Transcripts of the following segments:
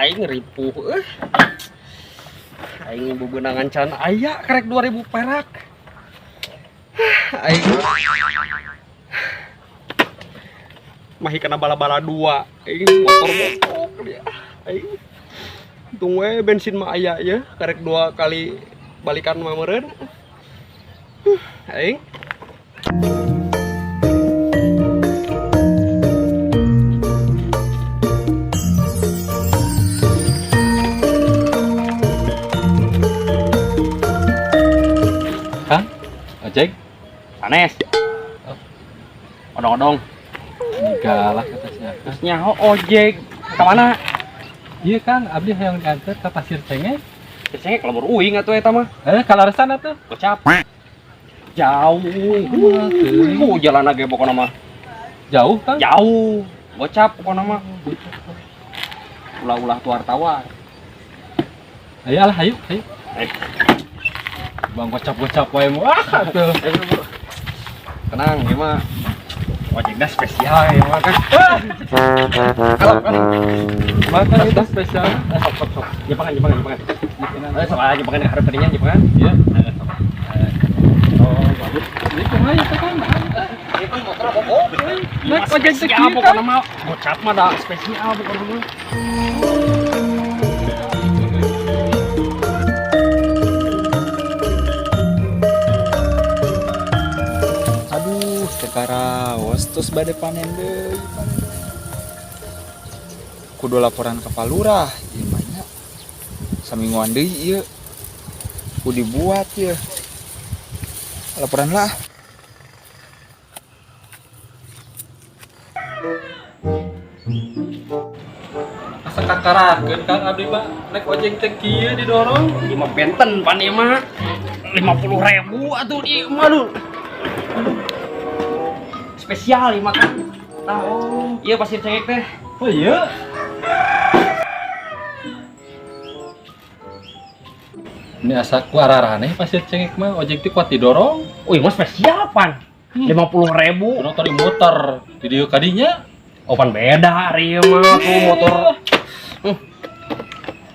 aing ripuh aing bebenangan can aya karek 2000 perak. Aing mahi kena bala-bala 2 aing motor mogok dia aing untung we bensin mah aya ya karek 2 kali balikan mah meureun aing. Kang, ojek, Anes. Odong-odong. galak kata siapa? Terus nyaho ojek. Ke mana? Iya Kang, abdi hayang diantar ke Pasir Cengeng. Biasanya kalau uing atuh eta mah. Kalarasan atuh. Gocap. Jauh. Jalan ge pokona mah. Jauh Kang? Jauh. Gocap pokona mah. Ulah-ulah tuar tawar. Ayo lah, ayo. Bang gocap-gocap wae mah atuh. Tenang, ieu mah ojekna spesial ya mah kan. Kalau kan Makan itu spesial. sok. Jepangan. Sok aja jepangan hareup tadinya jepangan. Iya. Oh, bagus. Ini kumaha teh Kang? Itu motor bobo. Nek ojek teh spesial pokona mah. Gocap mah da spesial pokona mah. Aduh, tekaraos terus bade panen deui. Kudu laporan ke Palurah, ieu mah nya. Samingguan deui ieu. Kudu dibuat ieu. Laporan lah. Asa kakarakeun Kang abdi mah nek ojek teh kieu didorong. Ieu mah benten pan ieu mah. 50.000 atuh di mah lu. Spesial ieu mah kan. Tahu. Ieu Pasir Cengek teh. Oh iya. Ini asa ku ararane Pasir Cengek mah ojek teh kuat didorong. Oh, ieu mah spesial pan. 50.000. Kudu tori motor di dieu kadinya. Oh, pan beda ari ieu mah tuh motor.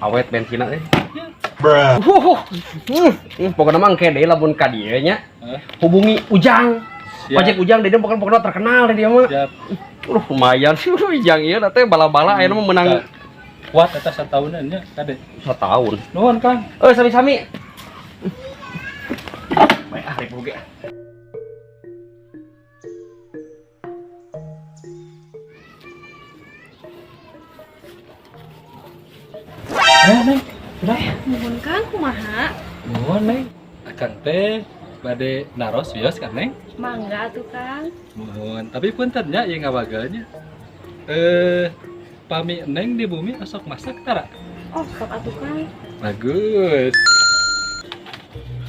Awet bensinna teh. Pokoknya mah engke deui lamun ka dieu nya. Hubungi Ujang. Siap. Ojek Ujang dia pokoknya terkenal dia mah. Siap. Lumayan sih Ujang ieu teh bala-bala aya mah menang Kuat eta sataunan nya kade. setahun. Nuhun Kang. Sami-sami. Baik ribu ge. Neng. Udah. Nuhun Kang kumaha? Nuhun Neng. Akang teh bade naros wios kan Neng? Mangga atuh Kang. Nuhun. Tapi punten nya ieu ngawagelnya. Pami Neng di bumi asok masak tara? Oh, sok atuh Kang. Bagus.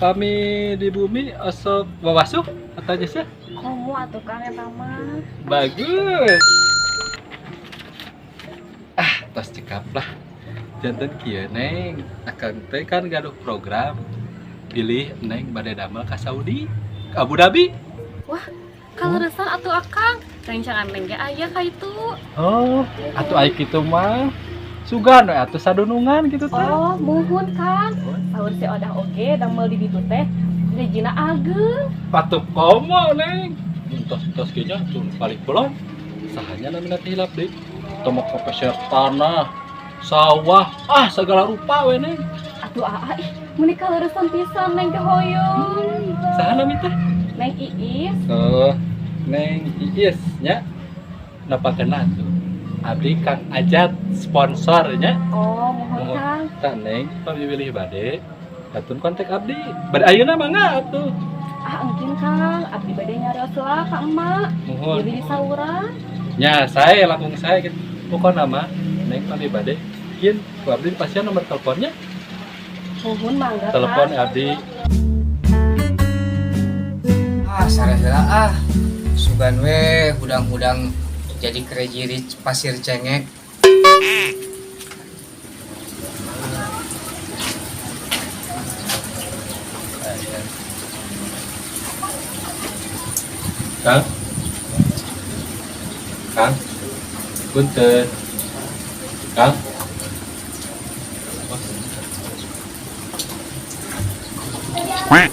Pami di bumi asok wawasuh atau jasa? Komo atuh Kang eta mah. Bagus. Tos cekap lah. Janten kieu Neng, akang teh kan gaduh program. Pilih Neng bade damel ka Saudi, ke Abu Dhabi. Wah, kaleresan atuh Akang. Rencangan neng ge aya ka itu. Oh, atuh ai kitu mah. Sugan we atuh sadunungan gitu teh. Oh, muhun Kang. Saur si Odah oge damel di ditu teh. Gajina ageng. Patuh komo Neng. Tos kieu nya tuh balik pulang. Sahanya namina teh hilap deui. Tomok pepeser tanah, sawah, segala rupa we Neng. Atuh aa ih, meni kaleresan pisan neng ge hoyong. Saha nami teh? Neng Iis. Oh, Neng Iis nya. Napa kenal tuh? Abdi Kang Ajat sponsornya. Oh, mohon Kang. Tak Neng, pamilih bade. Katun kontak abdi. Bade ayeuna mangga atuh. Engkin Kang, abdi bade nyarios lah ka emak. Mohon. Jadi di sauran. Nya saya langsung saya gitu. Pokoknya nama Neng pamilih bade. Kieu ku abdi pasien nomor teleponnya. Mohon mangga Kang. Telepon abdi. Sara-sara sugan we hudang-hudang jadi kerejiri Pasir Cengek. Kang, punten. Kang, Hees.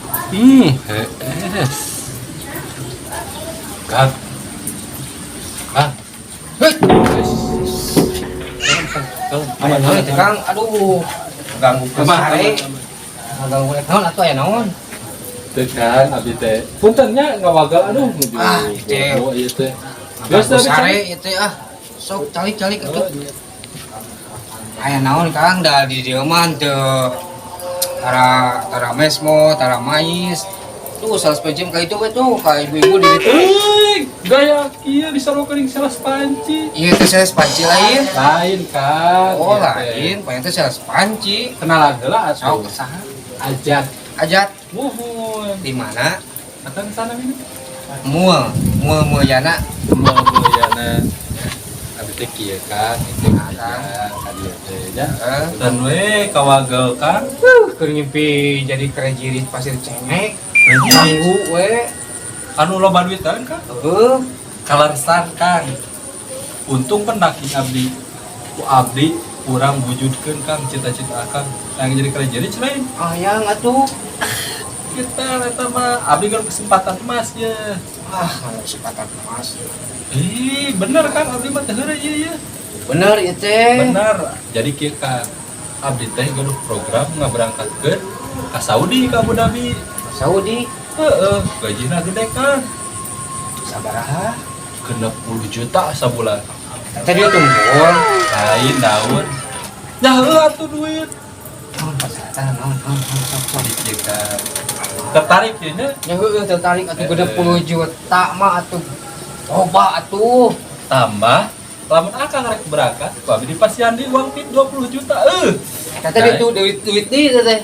Kang. Kang. Ayo Kang, aduh. Ganggu kesare. Ganggu naon atuh aya naon? Teh Kang, abdi teh. Puntennya ngawagal aduh. Teh. Oh, ieu teh. Ganggu sare ieu teh Sok calik-calik atuh. Aya naon Kang da di dieu mah teu tara mesmo, tara mais. Tuh salah pejem ka itu we tuh, ka ibu-ibu di ditu. Gaya kieu disalokeun salah panci. Ieu teh salah panci lain. Lain Kang. Oh Ieu teh. lain, paling teh salah panci. Kenalan heula atuh. Sok saha? Ajak. Ajat Muhun. di mana? Akan sana ini. Mual yana. Yana. Abdi teh kieu Kang, itu kadieu teh nya. Dan we kawagal Kang. Keur ngimpi jadi kerejirit pasir cengek. Ganggu we. Anu loba duitan Kang. Kalarsan Kang. Untung pendaki abdi. Ku abdi kurang wujudkeun Kang cita-cita Kang. Yang jadi kerejirit lain. Ayang atuh. Kita eta mah abdi keur kesempatan emas ya. Kesempatan emas. Bener Kang abdi mah teh heureuy ieu. Bener ieu teh. Bener. Jadi kieu Kang. Abdi teh gaduh program ngaberangkatkeun ka Saudi ka Abu Dhabi. Saudi. Gajina gede Kang. Sabaraha? 60 juta sabulan. Tadi tunggul. Lain daun. Ya heuh atuh duit. Naon. Jadi kieu Kang. Tertarik ieu nya? Ya heueuh tertarik atuh 60 juta mah atuh. Coba atuh. Tambah lamun akang rek berangkat, ku abdi dipasiandi uang tip 20 juta. Kata dia tuh duit di teh.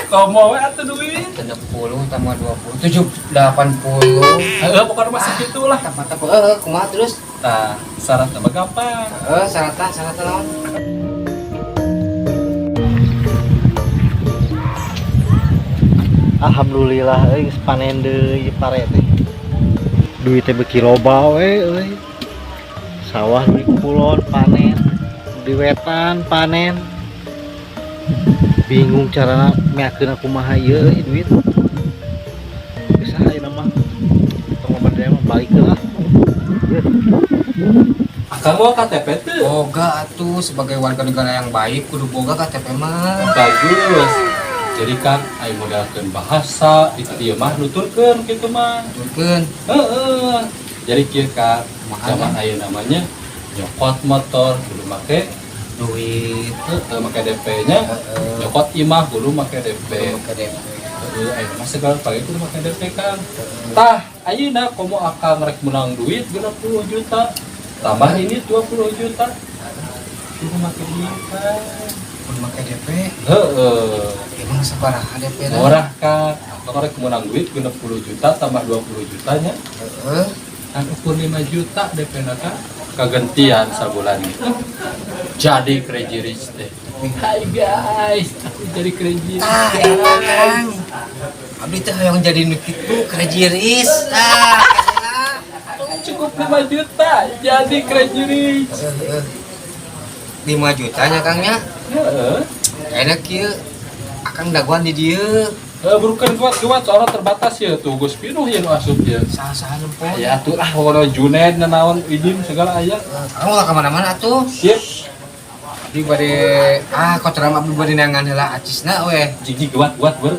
Komo we atuh duit. 60 tambah 20 80. Pokoknya masih gitu lah. Tapa kumaha terus? Nah, syaratnya mah gampang. Syaratna naon? Alhamdulillah geus panen deui pare teh. Duit teh beki loba we euy. Sawah di kulon panen, di wetan panen. Bingung carana meakeun kumaha ieu euy duit. Geus ayeuna mah. Tong mah balik lah. Akang mau KTP tuh. Boga atuh sebagai warga negara yang baik kudu boga KTP mah. Bagus. Jadi kan ayo modalkeun bahasa itu dia mah nuturkeun kitu mah. Nuturkeun. Jadi kieu Kang, zaman ayeuna namanya nyokot motor kudu make Duit. Make DP-nya. Nyokot imah kudu make DP. KTP. Ayeuna mah segala pagi kudu make DP Kang. Tah, ayeuna komo akang rek menang duit 60 juta. Tambah ini 20 juta. Kudu make duit Kang. Kudu make DP. Emang sabaraha DP na? Murah Kang. Akang rek menang duit 60 juta tambah 20 jutanya. Kan ukur 5 juta DP-na Kang. Kagantian sabulan itu. Jadi crazy rich teh. Hai guys, aku jadi crazy rich. Kang. Abdi teh hoyong jadi nu kitu krejiris. Cukup 5 juta jadi crazy rich. 5 jutanya Kangnya. Heeh. Kayaknya kieu akang daguan di dieu. Bukan kuat soalnya terbatas ya tuh Gus Pinuh yang asup ya. Saha nyempol. Ya tuh kalau Junaid nanaon izin segala aya. Kamu lah kemana-mana tuh. Sip. Di bade kotoran abdi bade nangan heula acisna we. Jiji kuat buru.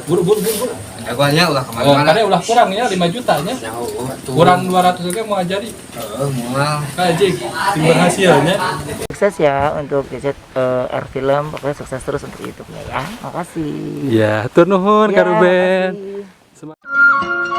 Daguannya ulah kemana-mana. Karena ulah kurang ya 5 jutanya. Kurang 200 oke mau jadi. Moal. Kajik tim berhasilnya. Sukses ya untuk gadget Air Film, pokoknya sukses terus untuk YouTube-nya ya. Makasih. Ya, tur nuhun Ya, Kak Ruben. makasih.